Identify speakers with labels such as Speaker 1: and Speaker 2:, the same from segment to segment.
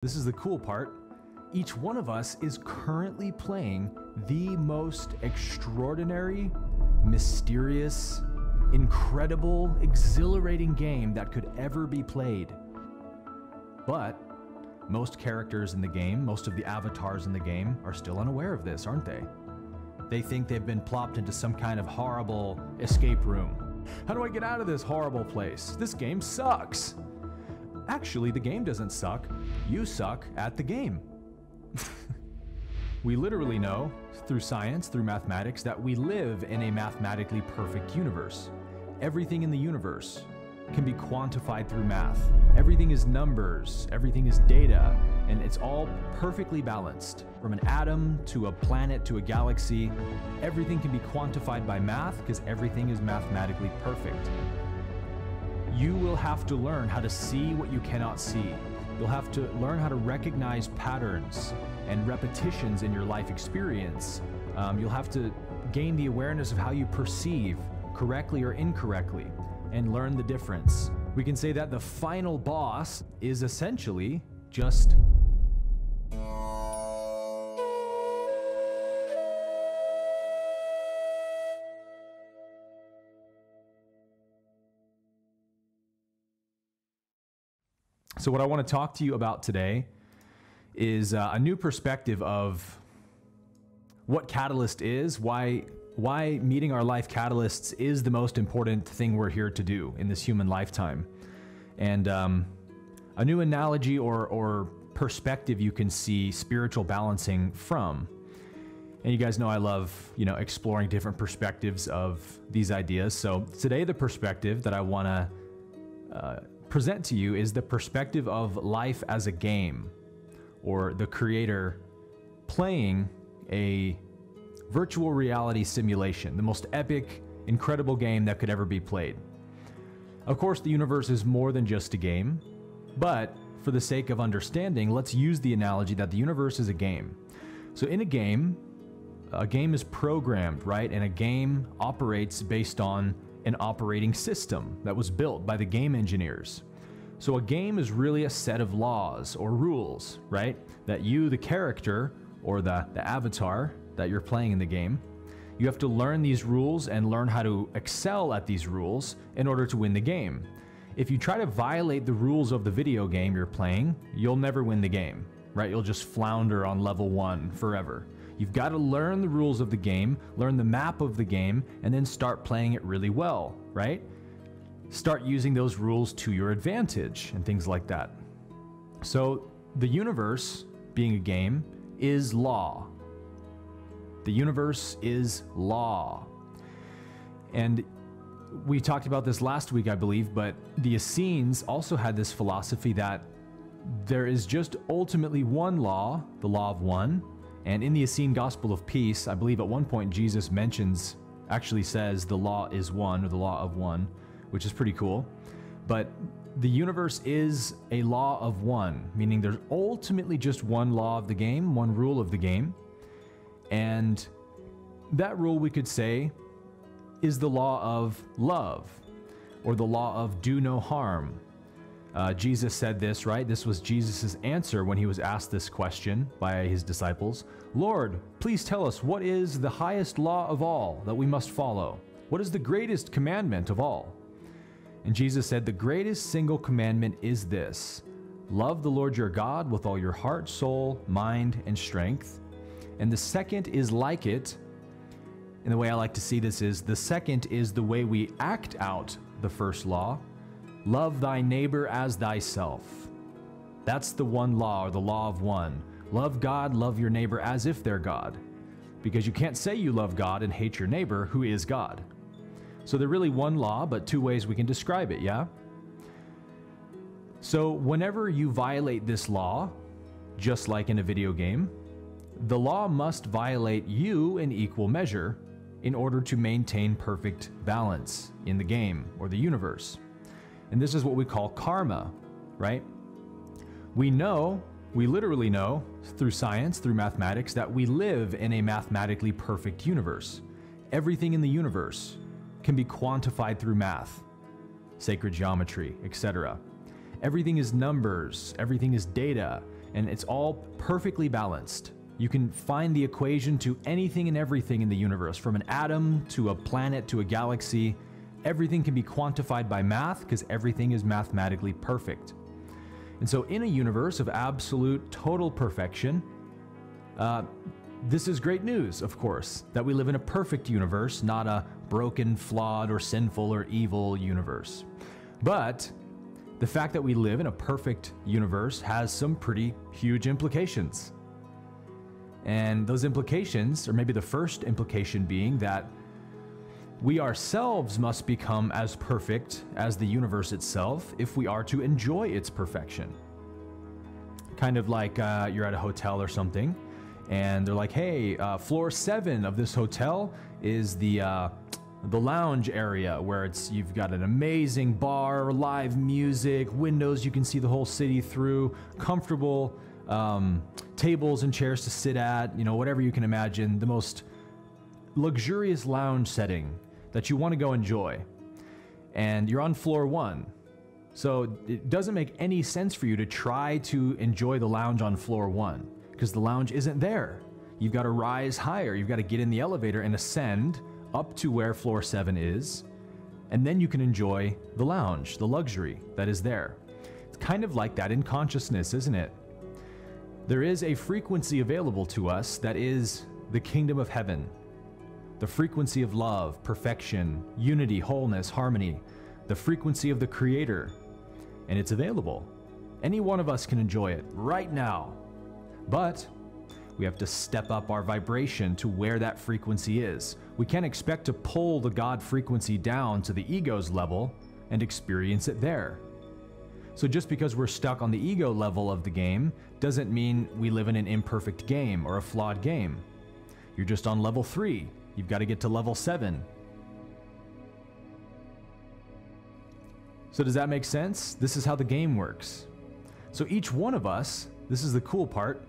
Speaker 1: This is the cool part. Each one of us is currently playing the most extraordinary, mysterious, incredible, exhilarating game that could ever be played. But most characters in the game, most of the avatars in the game, are still unaware of this, aren't they? They think they've been plopped into some kind of horrible escape room. How do I get out of this horrible place? This game sucks. Actually, the game doesn't suck. You suck at the game. We literally know, through science, through mathematics, that we live in a mathematically perfect universe. Everything in the universe can be quantified through math. Everything is numbers, everything is data, and it's all perfectly balanced. From an atom to a planet to a galaxy, everything can be quantified by math because everything is mathematically perfect. You will have to learn how to see what you cannot see. You'll have to learn how to recognize patterns and repetitions in your life experience. You'll have to gain the awareness of how you perceive, correctly or incorrectly, and learn the difference. We can say that the final boss is essentially just So what I want to talk to you about today is a new perspective of what Catalyst is, why meeting our life catalysts is the most important thing we're here to do in this human lifetime. And a new analogy or perspective you can see spiritual balancing from. And you guys know I love, exploring different perspectives of these ideas. So today the perspective that I want to present to you is the perspective of life as a game, or the creator playing a virtual reality simulation, the most epic, incredible game that could ever be played. Of course, the universe is more than just a game, but for the sake of understanding, let's use the analogy that the universe is a game. So in a game is programmed, right? And a game operates based on an operating system that was built by the game engineers. So a game is really a set of laws or rules, right? That you, the character, or the avatar that you're playing in the game, you have to learn these rules and learn how to excel at these rules in order to win the game. If you try to violate the rules of the video game you're playing, you'll never win the game, right? You'll just flounder on level 1 forever. You've got to learn the rules of the game, learn the map of the game, and then start playing it really well, right? Start using those rules to your advantage and things like that. So the universe, being a game, is law. The universe is law. And we talked about this last week, I believe, but the Essenes also had this philosophy that there is just ultimately one law, the law of one. And in the Essene Gospel of Peace, I believe at one point Jesus actually says the law is one, or the law of one, which is pretty cool. But the universe is a law of one, meaning there's ultimately just one law of the game, one rule of the game. And that rule, we could say, is the law of love, or the law of do no harm. Jesus said this, right? This was Jesus's answer when he was asked this question by his disciples. Lord, please tell us, what is the highest law of all that we must follow? What is the greatest commandment of all? And Jesus said, the greatest single commandment is this: love the Lord your God with all your heart, soul, mind, and strength. And the second is like it. And the way I like to see this is, the second is the way we act out the first law. Love thy neighbor as thyself. That's the one law, or the law of one. Love God, love your neighbor as if they're God. Because you can't say you love God and hate your neighbor, who is God. So they're really one law, but two ways we can describe it, yeah? So whenever you violate this law, just like in a video game, the law must violate you in equal measure in order to maintain perfect balance in the game or the universe. And this is what we call karma, right? We literally know through science, through mathematics, that we live in a mathematically perfect universe. Everything in the universe can be quantified through math, sacred geometry, etc. Everything is numbers, everything is data, and it's all perfectly balanced. You can find the equation to anything and everything in the universe, from an atom to a planet to a galaxy. Everything can be quantified by math because everything is mathematically perfect. And so in a universe of absolute total perfection, this is great news, of course, that we live in a perfect universe, not a broken, flawed, or sinful or evil universe. But the fact that we live in a perfect universe has some pretty huge implications. And those implications, or maybe the first implication being that we ourselves must become as perfect as the universe itself if we are to enjoy its perfection. Kind of like you're at a hotel or something, and they're like, hey, floor 7 of this hotel is the lounge area where you've got an amazing bar, live music, windows you can see the whole city through, comfortable tables and chairs to sit at, whatever you can imagine, the most luxurious lounge setting that you want to go enjoy. And you're on floor 1. So it doesn't make any sense for you to try to enjoy the lounge on floor 1 because the lounge isn't there. You've got to rise higher. You've got to get in the elevator and ascend up to where floor 7 is, and then you can enjoy the lounge, the luxury that is there. It's kind of like that in consciousness, isn't it? There is a frequency available to us that is the kingdom of heaven. The frequency of love, perfection, unity, wholeness, harmony, the frequency of the Creator, and it's available. Any one of us can enjoy it right now, but we have to step up our vibration to where that frequency is. We can't expect to pull the God frequency down to the ego's level and experience it there. So just because we're stuck on the ego level of the game doesn't mean we live in an imperfect game or a flawed game. You're just on level 3. You've got to get to level 7. So does that make sense? This is how the game works. So each one of us, this is the cool part,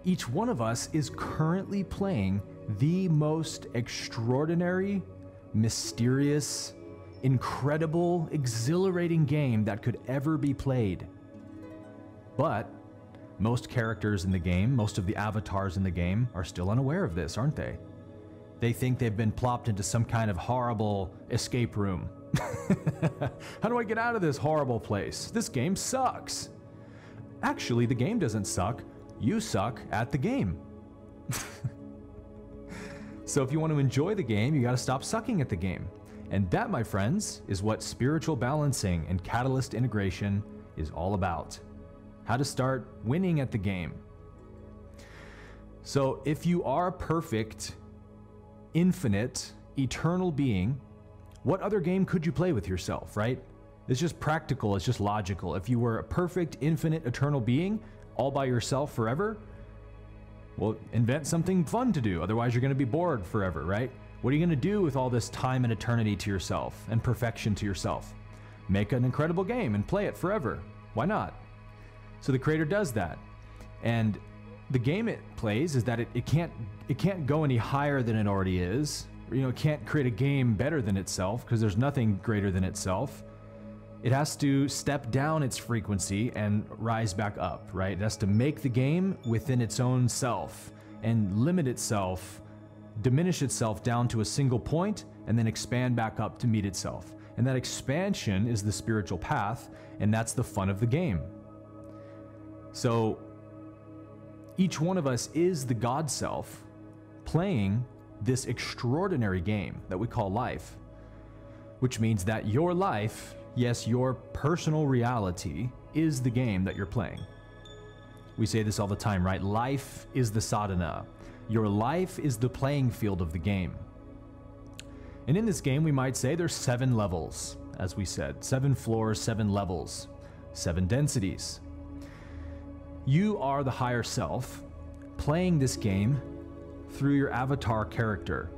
Speaker 1: each one of us is currently playing the most extraordinary, mysterious, incredible, exhilarating game that could ever be played. But most characters in the game, most of the avatars in the game are still unaware of this, aren't they? They think they've been plopped into some kind of horrible escape room. How do I get out of this horrible place? This game sucks. Actually, the game doesn't suck. You suck at the game. So if you want to enjoy the game, you got to stop sucking at the game. And that, my friends, is what spiritual balancing and catalyst integration is all about. How to start winning at the game. So if you are a perfect, infinite, eternal being, what other game could you play with yourself, right? It's just practical, it's just logical. If you were a perfect, infinite, eternal being, all by yourself forever, well, invent something fun to do. Otherwise, you're going to be bored forever, right? What are you going to do with all this time and eternity to yourself and perfection to yourself? Make an incredible game and play it forever. Why not? So the Creator does that. And the game it plays is that it can't go any higher than it already is. It can't create a game better than itself because there's nothing greater than itself. It has to step down its frequency and rise back up, right? It has to make the game within its own self and limit itself, diminish itself down to a single point, and then expand back up to meet itself. And that expansion is the spiritual path, and that's the fun of the game. So each one of us is the God self playing this extraordinary game that we call life, which means that your life, yes, your personal reality, is the game that you're playing. We say this all the time, right? Life is the sadhana. Your life is the playing field of the game. And in this game, we might say there's 7 levels, as we said, 7 floors, 7 levels, 7 densities. You are the higher self playing this game through your avatar character.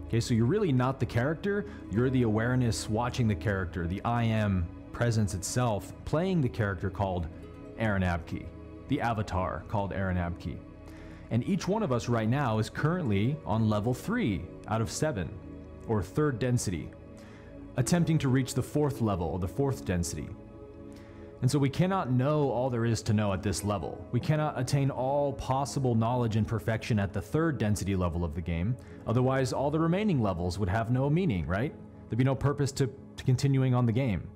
Speaker 1: Okay, so you're really not the character, you're the awareness watching the character, the I am presence itself, playing the character called Aaron Abke, the avatar called Aaron Abke. And each one of us right now is currently on level 3 out of 7, or 3rd density, attempting to reach the 4th level, or the 4th density. And so we cannot know all there is to know at this level. We cannot attain all possible knowledge and perfection at the third density level of the game. Otherwise, all the remaining levels would have no meaning, right? There'd be no purpose to continuing on the game.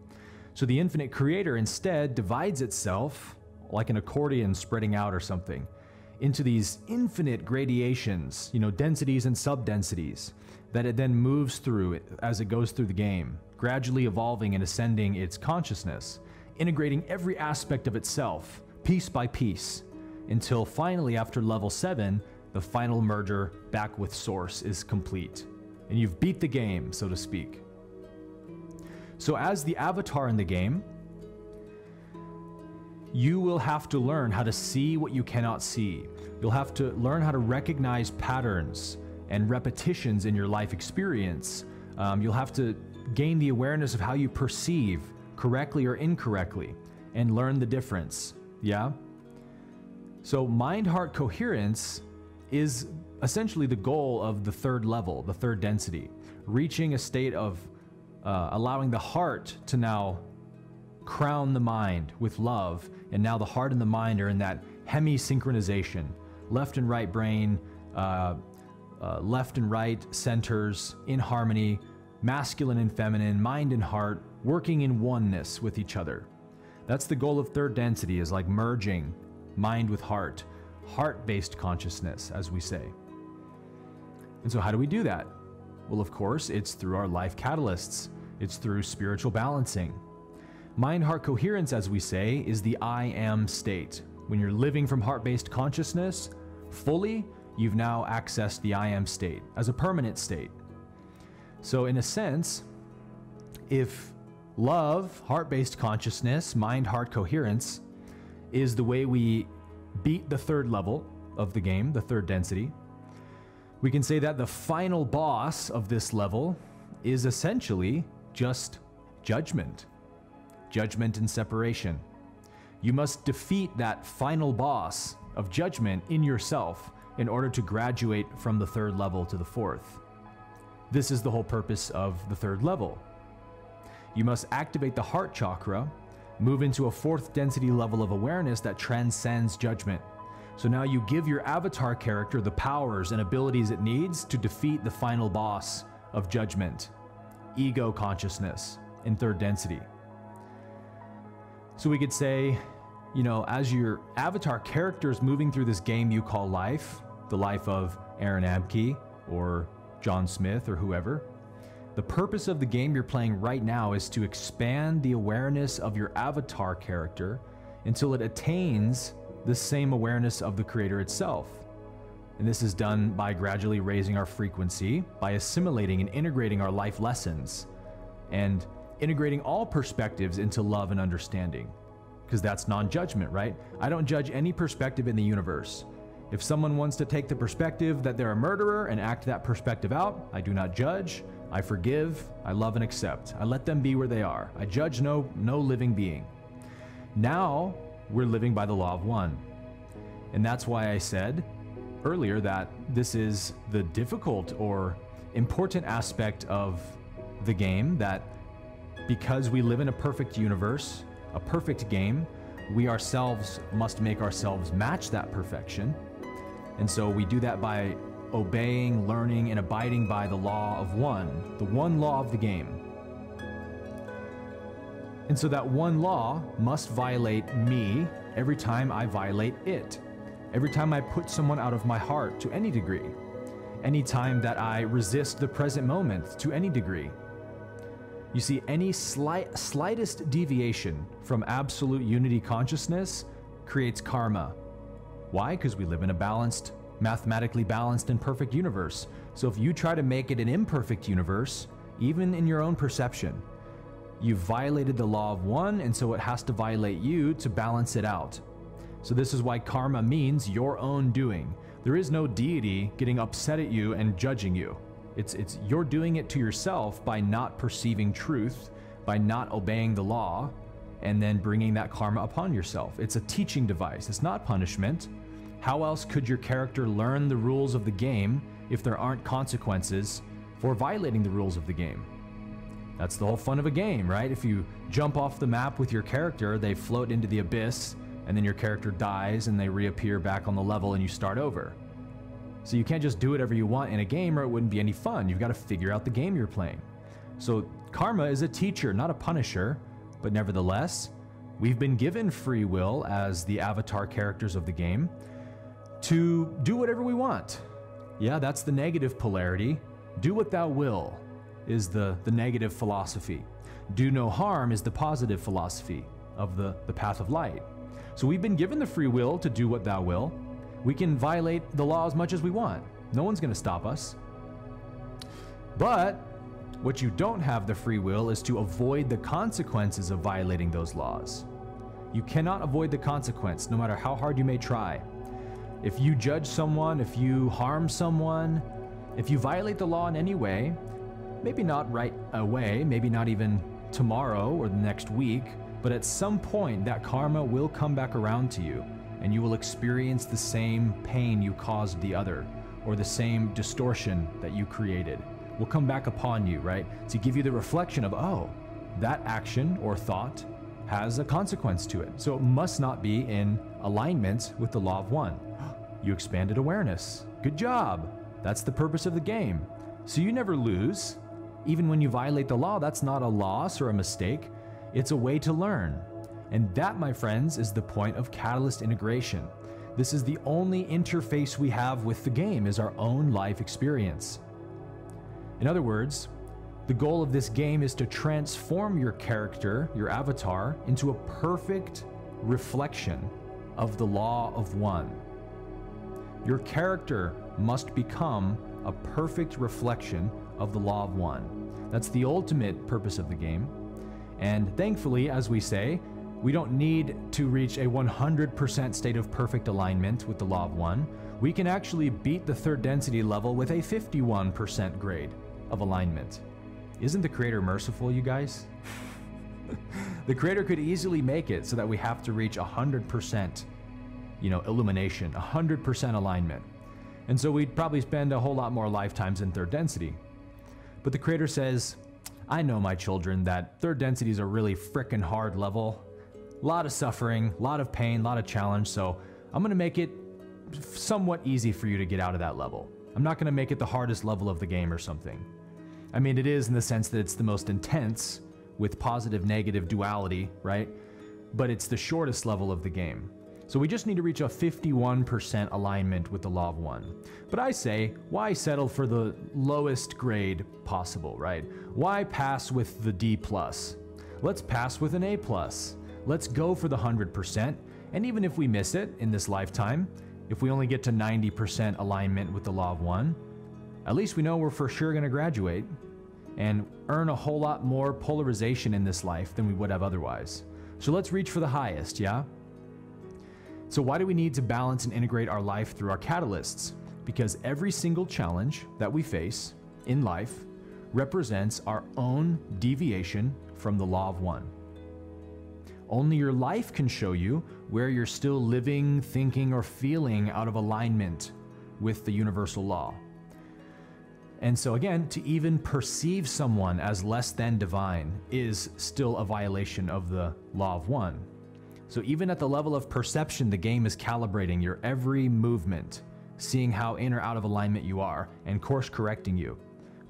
Speaker 1: So the infinite creator instead divides itself, like an accordion spreading out or something, into these infinite gradations, densities and subdensities, that it then moves through as it goes through the game, gradually evolving and ascending its consciousness, integrating every aspect of itself, piece by piece, until finally, after level 7, the final merger back with Source is complete. And you've beat the game, so to speak. So as the avatar in the game, you will have to learn how to see what you cannot see. You'll have to learn how to recognize patterns and repetitions in your life experience. You'll have to gain the awareness of how you perceive, correctly or incorrectly, and learn the difference. Yeah? So mind-heart coherence is essentially the goal of the third level, the third density, reaching a state of allowing the heart to now crown the mind with love, and now the heart and the mind are in that hemi-synchronization, left and right brain, left and right centers in harmony, masculine and feminine, mind and heart, working in oneness with each other. That's the goal of third density, is like merging mind with heart, heart-based consciousness, as we say. And so how do we do that? Well, of course, it's through our life catalysts. It's through spiritual balancing. Mind-heart coherence, as we say, is the I am state. When you're living from heart-based consciousness fully, you've now accessed the I am state as a permanent state. So in a sense, if love, heart-based consciousness, mind-heart coherence is the way we beat the third level of the game, the third density, we can say that the final boss of this level is essentially just judgment. Judgment and separation. You must defeat that final boss of judgment in yourself in order to graduate from the third level to the fourth. This is the whole purpose of the third level. You must activate the heart chakra, move into a fourth density level of awareness that transcends judgment. So now you give your avatar character the powers and abilities it needs to defeat the final boss of judgment, ego consciousness, in third density. So we could say, as your avatar character is moving through this game you call life, the life of Aaron Abke or John Smith or whoever, the purpose of the game you're playing right now is to expand the awareness of your avatar character until it attains the same awareness of the creator itself. And this is done by gradually raising our frequency, by assimilating and integrating our life lessons, and integrating all perspectives into love and understanding. Because that's non-judgment, right? I don't judge any perspective in the universe. If someone wants to take the perspective that they're a murderer and act that perspective out, I do not judge. I forgive, I love and accept. I let them be where they are. I judge no living being. Now, we're living by the law of one. And that's why I said earlier that this is the difficult or important aspect of the game, that because we live in a perfect universe, a perfect game, we ourselves must make ourselves match that perfection. And so we do that by obeying, learning, and abiding by the law of one, the one law of the game. And so that one law must violate me every time I violate it. Every time I put someone out of my heart to any degree. Any time that I resist the present moment to any degree. You see, any slightest deviation from absolute unity consciousness creates karma. Why? Because we live in a balanced, mathematically balanced and perfect universe. So if you try to make it an imperfect universe, even in your own perception, you've violated the law of one, and so it has to violate you to balance it out. So this is why karma means your own doing. There is no deity getting upset at you and judging you. It's you're doing it to yourself by not perceiving truth, by not obeying the law, and then bringing that karma upon yourself. It's a teaching device. It's not punishment. How else could your character learn the rules of the game if there aren't consequences for violating the rules of the game? That's the whole fun of a game, right? If you jump off the map with your character, they float into the abyss, and then your character dies and they reappear back on the level and you start over. So you can't just do whatever you want in a game or it wouldn't be any fun. You've got to figure out the game you're playing. So karma is a teacher, not a punisher, but nevertheless, we've been given free will as the avatar characters of the game to do whatever we want. Yeah, that's the negative polarity. Do what thou will is the negative philosophy. Do no harm is the positive philosophy of the path of light. So we've been given the free will to do what thou will. We can violate the law as much as we want. No one's going to stop us. But what you don't have the free will is to avoid the consequences of violating those laws. You cannot avoid the consequence, no matter how hard you may try. If you judge someone, if you harm someone, if you violate the law in any way, maybe not right away, maybe not even tomorrow or the next week, but at some point that karma will come back around to you and you will experience the same pain you caused the other, or the same distortion that you created will come back upon you, right? To give you the reflection of, oh, that action or thought has a consequence to it. So it must not be in alignment with the law of one. You expanded awareness. Good job. That's the purpose of the game. So you never lose. Even when you violate the law, that's not a loss or a mistake. It's a way to learn. And that, my friends, is the point of catalyst integration. This is the only interface we have with the game, is our own life experience. In other words, the goal of this game is to transform your character, your avatar, into a perfect reflection of the law of one. Your character must become a perfect reflection of the law of one. That's the ultimate purpose of the game. And thankfully, as we say, we don't need to reach a 100% state of perfect alignment with the law of one. We can actually beat the third density level with a 51% grade of alignment. Isn't the creator merciful, you guys? The creator could easily make it so that we have to reach 100%, illumination, 100% alignment. And so we'd probably spend a whole lot more lifetimes in third density. But the creator says, I know, my children, that third density is a really frickin' hard level. A lot of suffering, a lot of pain, a lot of challenge, so I'm going to make it somewhat easy for you to get out of that level. I'm not going to make it the hardest level of the game or something. I mean, it is in the sense that it's the most intense with positive-negative duality, right? But it's the shortest level of the game. So we just need to reach a 51% alignment with the law of one. But I say, why settle for the lowest grade possible, right? Why pass with the D+? Let's pass with an A+. Let's go for the 100%, and even if we miss it in this lifetime, if we only get to 90% alignment with the law of one, at least we know we're for sure going to graduate and earn a whole lot more polarization in this life than we would have otherwise. So let's reach for the highest, yeah? So why do we need to balance and integrate our life through our catalysts? Because every single challenge that we face in life represents our own deviation from the law of one. Only your life can show you where you're still living, thinking, or feeling out of alignment with the universal law. And so again, to even perceive someone as less than divine is still a violation of the law of one. So even at the level of perception, the game is calibrating your every movement, seeing how in or out of alignment you are, and course correcting you.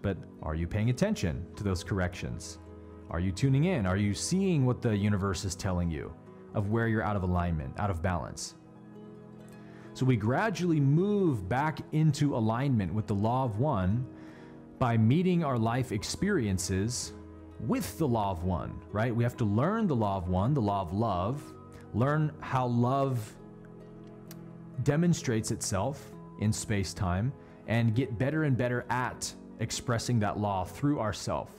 Speaker 1: But are you paying attention to those corrections? Are you tuning in? Are you seeing what the universe is telling you of where you're out of alignment, out of balance? So we gradually move back into alignment with the law of one by meeting our life experiences with the law of one, right? We have to learn the law of one, the law of love, learn how love demonstrates itself in space-time, and get better and better at expressing that law through ourself.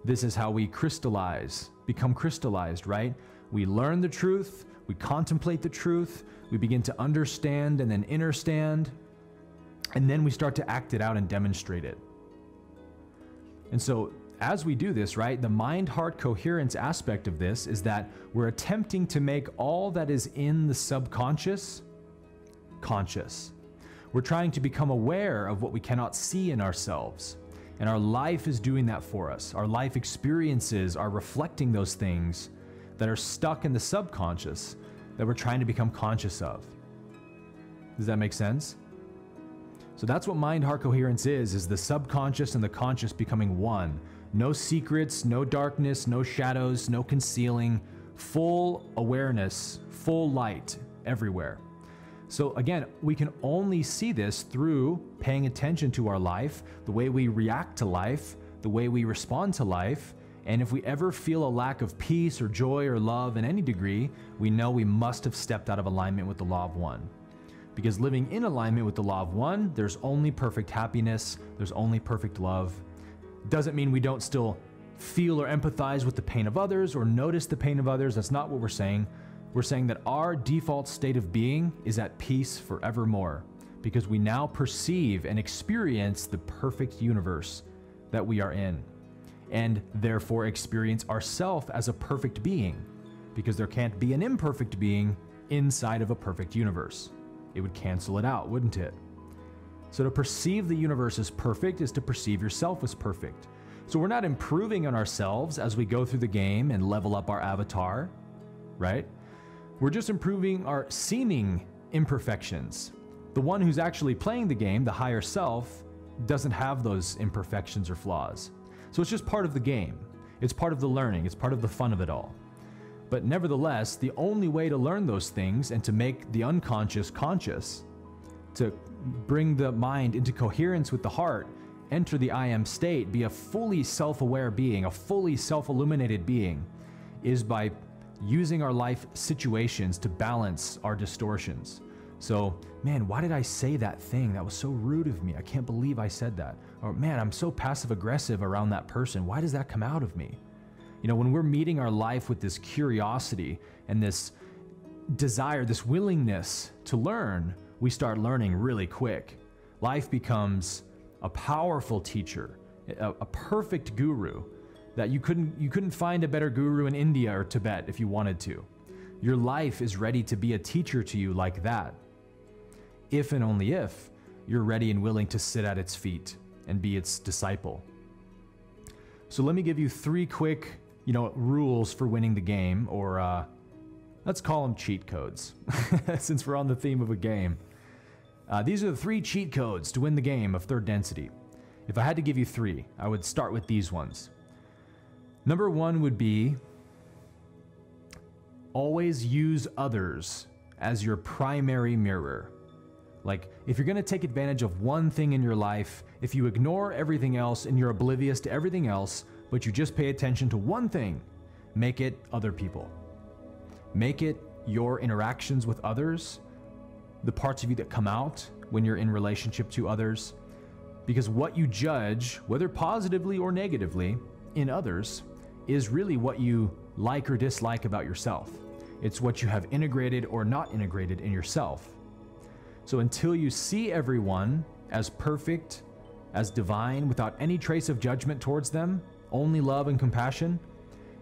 Speaker 1: This is how we crystallize, become crystallized, right? We learn the truth, we contemplate the truth, we begin to understand and then understand, and then we start to act it out and demonstrate it. And so as we do this, right, the mind-heart coherence aspect of this is that we're attempting to make all that is in the subconscious conscious. We're trying to become aware of what we cannot see in ourselves. And our life is doing that for us. Our life experiences are reflecting those things that are stuck in the subconscious that we're trying to become conscious of. Does that make sense? So that's what mind-heart coherence is the subconscious and the conscious becoming one. No secrets, no darkness, no shadows, no concealing, full awareness, full light everywhere. So again, we can only see this through paying attention to our life, the way we react to life, the way we respond to life. And if we ever feel a lack of peace or joy or love in any degree, we know we must have stepped out of alignment with the law of one. Because living in alignment with the law of one, there's only perfect happiness, there's only perfect love. Doesn't mean we don't still feel or empathize with the pain of others or notice the pain of others. That's not what we're saying. We're saying that our default state of being is at peace forevermore because we now perceive and experience the perfect universe that we are in, and therefore experience ourself as a perfect being, because there can't be an imperfect being inside of a perfect universe. It would cancel it out, wouldn't it? So to perceive the universe as perfect is to perceive yourself as perfect. So we're not improving on ourselves as we go through the game and level up our avatar, right? We're just improving our seeming imperfections. The one who's actually playing the game, the higher self, doesn't have those imperfections or flaws. So it's just part of the game. It's part of the learning. It's part of the fun of it all. But nevertheless, the only way to learn those things and to make the unconscious conscious, to bring the mind into coherence with the heart, enter the I am state, be a fully self-aware being, a fully self-illuminated being, is by using our life situations to balance our distortions. So, man, why did I say that thing? That was so rude of me. I can't believe I said that. Or, man, I'm so passive aggressive around that person. Why does that come out of me? You know, when we're meeting our life with this curiosity and this desire, this willingness to learn, we start learning really quick. Life becomes a powerful teacher, a perfect guru that you couldn't find a better guru in India or Tibet if you wanted to. Your life is ready to be a teacher to you like that. If and only if you're ready and willing to sit at its feet and be its disciple. So let me give you 3 quick, rules for winning the game, or let's call them cheat codes, since we're on the theme of a game. These are the 3 cheat codes to win the game of third density. If I had to give you 3, I would start with these ones. Number 1 would be always use others as your primary mirror. Like, if you're going to take advantage of one thing in your life, if you ignore everything else and you're oblivious to everything else, but you just pay attention to one thing, make it other people. Make it your interactions with others, the parts of you that come out when you're in relationship to others. Because what you judge, whether positively or negatively, in others is really what you like or dislike about yourself. It's what you have integrated or not integrated in yourself. So until you see everyone as perfect, as divine, without any trace of judgment towards them, only love and compassion,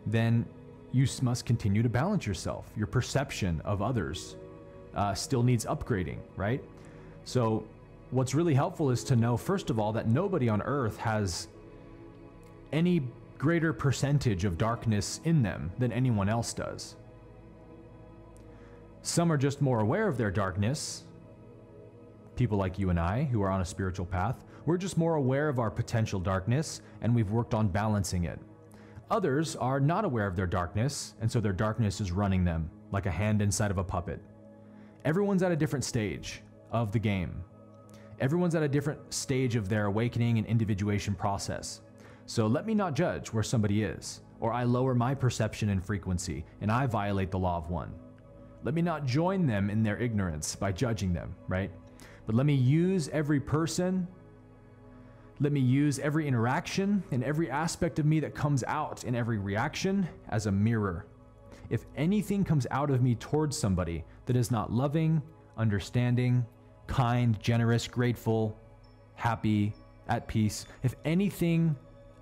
Speaker 1: then you must continue to balance yourself. Your perception of others still needs upgrading, right? So what's really helpful is to know, first of all, that nobody on earth has any greater percentage of darkness in them than anyone else does. Some are just more aware of their darkness. People like you and I, who are on a spiritual path, we're just more aware of our potential darkness, and we've worked on balancing it. Others are not aware of their darkness, and so their darkness is running them like a hand inside of a puppet. Everyone's at a different stage of the game. Everyone's at a different stage of their awakening and individuation process. So let me not judge where somebody is, or I lower my perception and frequency, and I violate the law of one. Let me not join them in their ignorance by judging them, right? But let me use every person, let me use every interaction and every aspect of me that comes out in every reaction as a mirror. If anything comes out of me towards somebody that is not loving, understanding, kind, generous, grateful, happy, at peace, if anything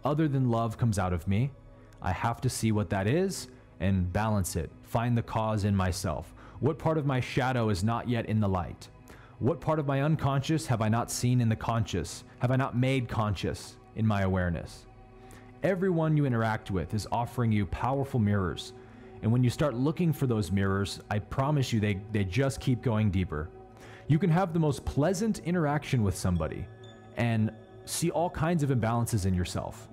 Speaker 1: other than love comes out of me, I have to see what that is and balance it. Find the cause in myself. What part of my shadow is not yet in the light? What part of my unconscious have I not seen in the conscious? Have I not made conscious? in my awareness. Everyone you interact with is offering you powerful mirrors. And when you start looking for those mirrors, I promise you they just keep going deeper. You can have the most pleasant interaction with somebody and see all kinds of imbalances in yourself.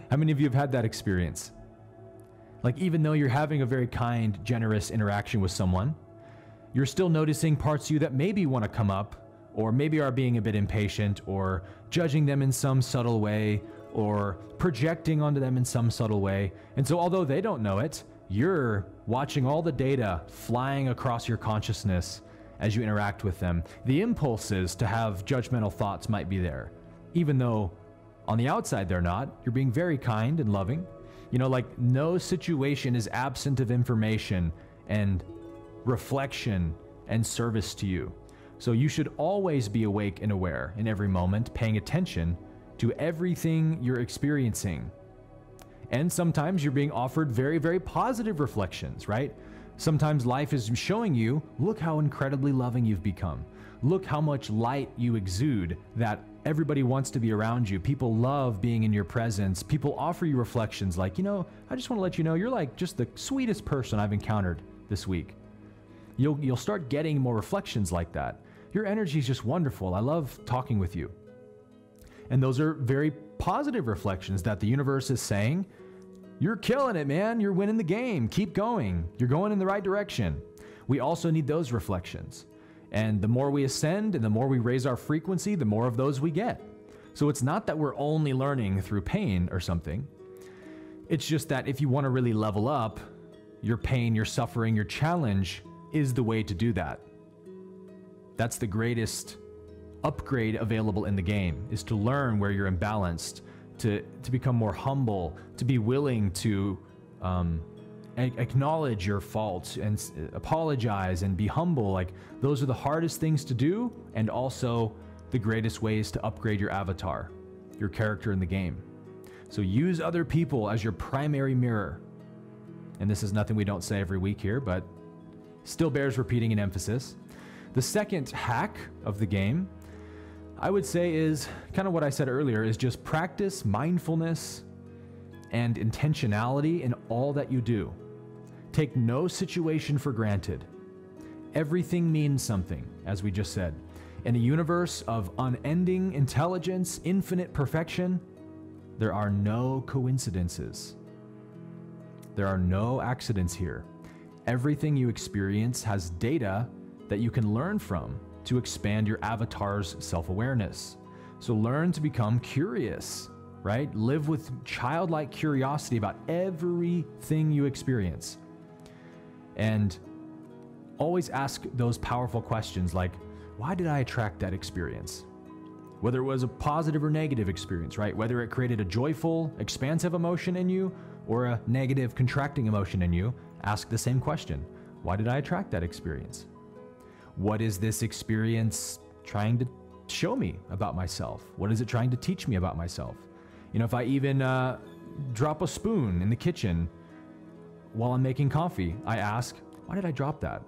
Speaker 1: How many of you have had that experience? Like, even though you're having a very kind, generous interaction with someone, you're still noticing parts of you that maybe want to come up, or maybe are being a bit impatient, or judging them in some subtle way, or projecting onto them in some subtle way. And so although they don't know it, you're watching all the data flying across your consciousness as you interact with them. The impulses to have judgmental thoughts might be there, even though on the outside they're not. You're being very kind and loving. You know, like, no situation is absent of information and reflection and service to you. So you should always be awake and aware in every moment, paying attention to everything you're experiencing. And sometimes you're being offered very, very positive reflections, right? Sometimes life is showing you, look how incredibly loving you've become. Look how much light you exude, that everybody wants to be around you. People love being in your presence. People offer you reflections like, you know, I just want to let you know you're like just the sweetest person I've encountered this week. You'll start getting more reflections like that. Your energy is just wonderful. I love talking with you. And those are very positive reflections that the universe is saying, you're killing it, man. You're winning the game. Keep going. You're going in the right direction. We also need those reflections. And the more we ascend and the more we raise our frequency, the more of those we get. So it's not that we're only learning through pain or something. It's just that if you want to really level up, your pain, your suffering, your challenge is the way to do that. That's the greatest upgrade available in the game, is to learn where you're imbalanced, to become more humble, to be willing to acknowledge your faults and apologize and be humble. Like, those are the hardest things to do, and also the greatest ways to upgrade your avatar, your character in the game. So use other people as your primary mirror. And this is nothing we don't say every week here, but still bears repeating in emphasis. The second hack of the game, I would say, is kind of what I said earlier, is just practice mindfulness and intentionality in all that you do. Take no situation for granted. Everything means something, as we just said. In a universe of unending intelligence, infinite perfection, there are no coincidences. There are no accidents here. Everything you experience has data that you can learn from to expand your avatar's self-awareness. So learn to become curious, right? Live with childlike curiosity about everything you experience. And always ask those powerful questions like, why did I attract that experience? Whether it was a positive or negative experience, right? Whether it created a joyful, expansive emotion in you or a negative, contracting emotion in you, ask the same question. Why did I attract that experience? What is this experience trying to show me about myself? What is it trying to teach me about myself? You know, if I even drop a spoon in the kitchen while I'm making coffee, I ask, why did I drop that?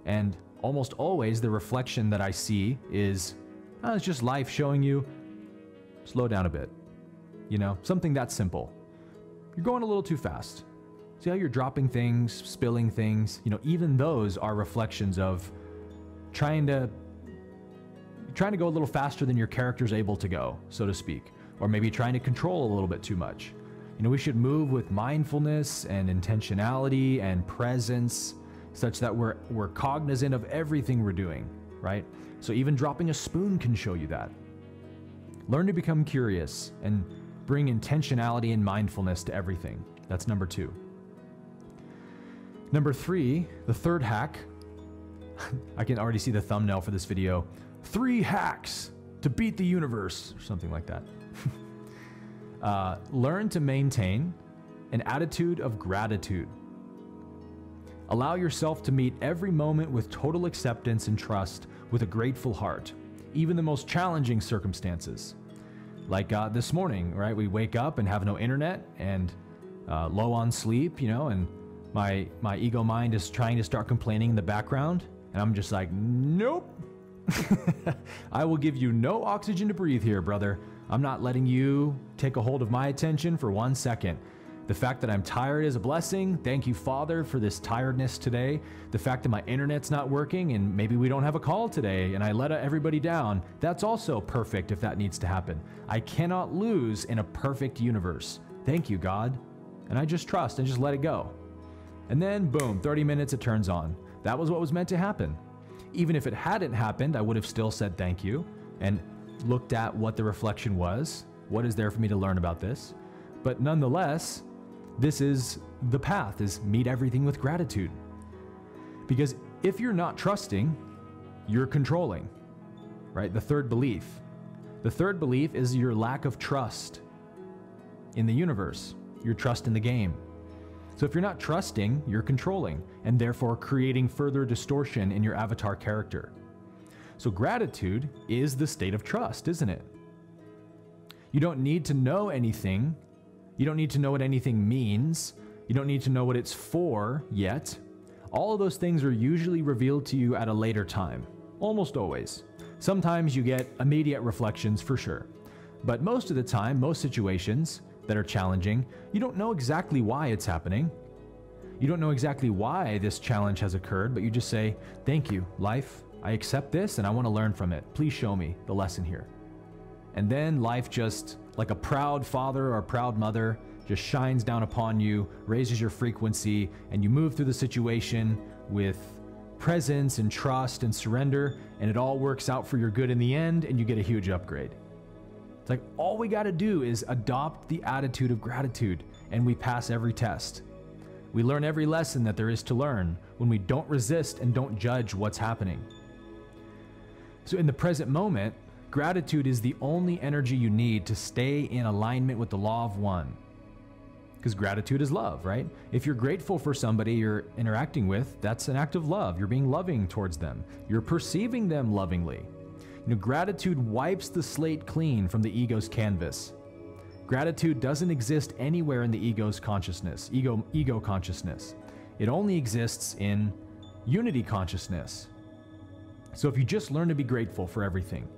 Speaker 1: And almost always the reflection that I see is, oh, it's just life showing you, slow down a bit. You know, something that simple. You're going a little too fast. See how you're dropping things, spilling things? You know, even those are reflections of trying to go a little faster than your character's able to go, so to speak. Or maybe trying to control a little bit too much. You know, we should move with mindfulness and intentionality and presence, such that we're cognizant of everything we're doing, right? So even dropping a spoon can show you that. Learn to become curious and bring intentionality and mindfulness to everything. That's number 2. Number 3, the third hack. I can already see the thumbnail for this video. 3 hacks to beat the universe, or something like that. Learn to maintain an attitude of gratitude. Allow yourself to meet every moment with total acceptance and trust, with a grateful heart, even the most challenging circumstances. Like this morning, right? We wake up and have no internet and low on sleep, you know, and my ego mind is trying to start complaining in the background. And I'm just like, nope. I will give you no oxygen to breathe here, brother. I'm not letting you take a hold of my attention for 1 second. The fact that I'm tired is a blessing. Thank you, Father, for this tiredness today. The fact that my internet's not working and maybe we don't have a call today and I let everybody down, that's also perfect if that needs to happen. I cannot lose in a perfect universe. Thank you, God. And I just trust and just let it go. And then, boom, 30 minutes, it turns on. That was what was meant to happen. Even if it hadn't happened, I would have still said thank you and looked at what the reflection was. What is there for me to learn about this? But nonetheless, this is the path, is meet everything with gratitude. Because if you're not trusting, you're controlling, right? The third belief. The third belief is your lack of trust in the universe, your trust in the game. So if you're not trusting, you're controlling, and therefore creating further distortion in your avatar character. So gratitude is the state of trust, isn't it? You don't need to know anything. You don't need to know what anything means. You don't need to know what it's for yet. All of those things are usually revealed to you at a later time, almost always. Sometimes you get immediate reflections for sure. But most of the time, most situations that are challenging, you don't know exactly why it's happening. You don't know exactly why this challenge has occurred, but you just say, thank you, life. I accept this and I want to learn from it. Please show me the lesson here. And then life just, like a proud father or a proud mother, just shines down upon you, raises your frequency, and you move through the situation with presence and trust and surrender, and it all works out for your good in the end, and you get a huge upgrade. It's like all we got to do is adopt the attitude of gratitude, and we pass every test. We learn every lesson that there is to learn when we don't resist and don't judge what's happening. So in the present moment, gratitude is the only energy you need to stay in alignment with the law of one. Because gratitude is love, right? If you're grateful for somebody you're interacting with, that's an act of love. You're being loving towards them. You're perceiving them lovingly. Gratitude wipes the slate clean from the ego's canvas. Gratitude doesn't exist anywhere in the ego's consciousness, ego consciousness. It only exists in unity consciousness. So if you just learn to be grateful for everything,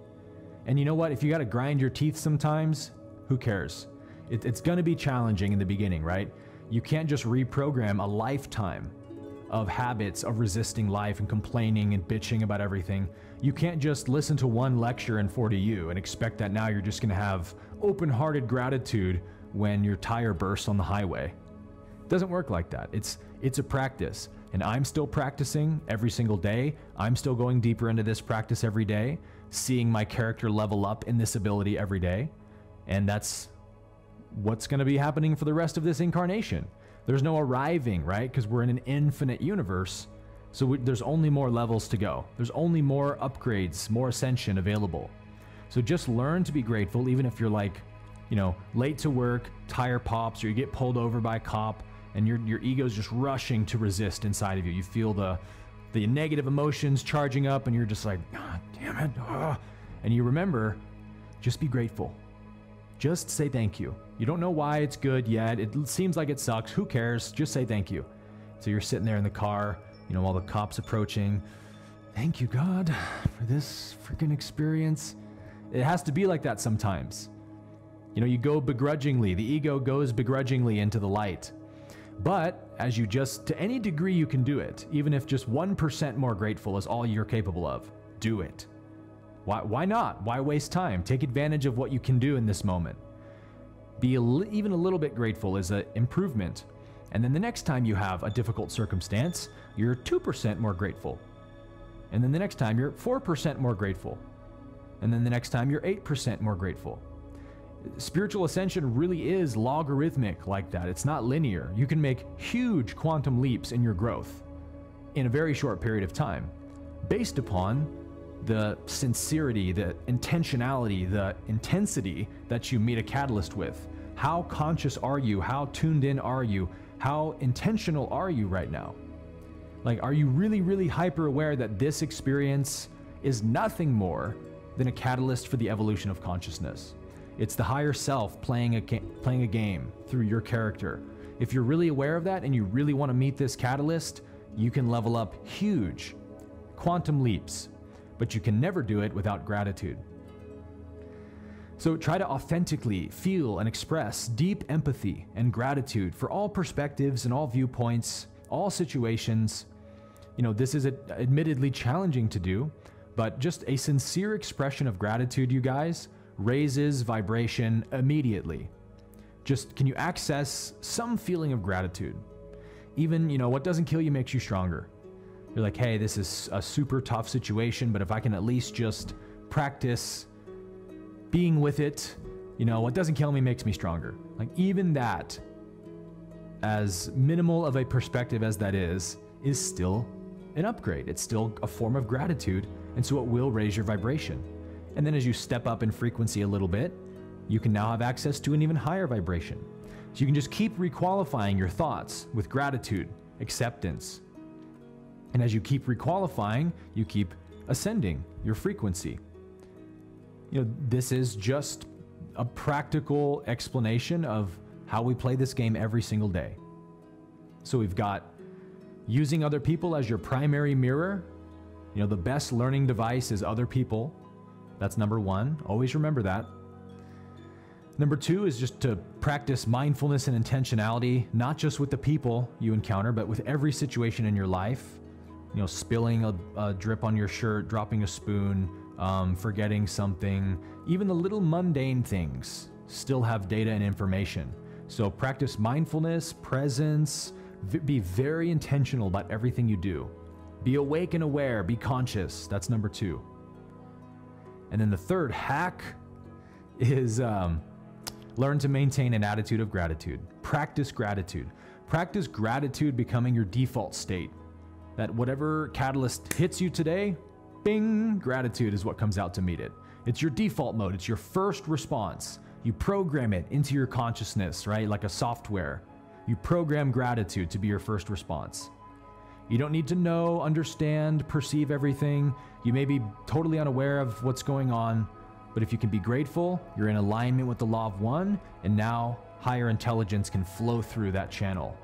Speaker 1: and you know what, if you got to grind your teeth sometimes, who cares? It's going to be challenging in the beginning, right? You can't just reprogram a lifetime of habits of resisting life and complaining and bitching about everything. You can't just listen to one lecture and 40U and expect that now you're just going to have open-hearted gratitude when your tire bursts on the highway. It doesn't work like that. It's a practice, and I'm still practicing every single day. I'm still going deeper into this practice every day, seeing my character level up in this ability every day, and that's what's going to be happening for the rest of this incarnation. There's no arriving, right? Because we're in an infinite universe. So there's only more levels to go. There's only more upgrades, more ascension available. So just learn to be grateful, even if you're like, late to work, tire pops, or you get pulled over by a cop, and your ego's just rushing to resist inside of you. You feel the negative emotions charging up, and you're just like, God damn it. And you remember, just be grateful. Just say thank you. You don't know why it's good yet. It seems like it sucks. Who cares? Just say thank you. So you're sitting there in the car, while the cop's approaching. Thank you, God, for this freaking experience. It has to be like that sometimes. You go begrudgingly. The ego goes begrudgingly into the light. But as you just, to any degree you can do it, even if just 1% more grateful is all you're capable of, do it. Why not? Why waste time? Take advantage of what you can do in this moment. Be even a little bit grateful is an improvement. And then the next time you have a difficult circumstance, you're 2% more grateful. And then the next time you're 4% more grateful. And then the next time you're 8% more grateful. Spiritual ascension really is logarithmic like that. It's not linear. You can make huge quantum leaps in your growth in a very short period of time based upon the sincerity, the intentionality, the intensity that you meet a catalyst with. How conscious are you? How tuned in are you? How intentional are you right now? Like, are you really, really hyper aware that this experience is nothing more than a catalyst for the evolution of consciousness? It's the higher self playing a game through your character. If you're really aware of that and you really want to meet this catalyst, you can level up huge quantum leaps. But you can never do it without gratitude. So try to authentically feel and express deep empathy and gratitude for all perspectives and all viewpoints, all situations. You know, this is admittedly challenging to do, but just a sincere expression of gratitude, you guys, raises vibration immediately. Just, can you access some feeling of gratitude? Even, you know, what doesn't kill you makes you stronger. You're like, hey, this is a super tough situation, but if I can at least just practice being with it, you know, what doesn't kill me makes me stronger. Like, even that, as minimal of a perspective as that is still an upgrade. It's still a form of gratitude, and so it will raise your vibration. And then as you step up in frequency a little bit, you can now have access to an even higher vibration. So you can just keep requalifying your thoughts with gratitude, acceptance. And as you keep requalifying, you keep ascending your frequency. You know, this is just a practical explanation of how we play this game every single day. So we've got using other people as your primary mirror. You know, the best learning device is other people. That's number one. Always remember that. Number two is just to practice mindfulness and intentionality, not just with the people you encounter, but with every situation in your life. You know, spilling a drip on your shirt, dropping a spoon, forgetting something, even the little mundane things still have data and information. So practice mindfulness, presence, be very intentional about everything you do. Be awake and aware, be conscious. That's number two. And then the third hack is learn to maintain an attitude of gratitude. Practice gratitude. Practice gratitude becoming your default state. That whatever catalyst hits you today, bing, gratitude is what comes out to meet it. It's your default mode. It's your first response. You program it into your consciousness, right? Like a software. You program gratitude to be your first response. You don't need to know, understand, perceive everything. You may be totally unaware of what's going on, but if you can be grateful, you're in alignment with the law of one, and now higher intelligence can flow through that channel.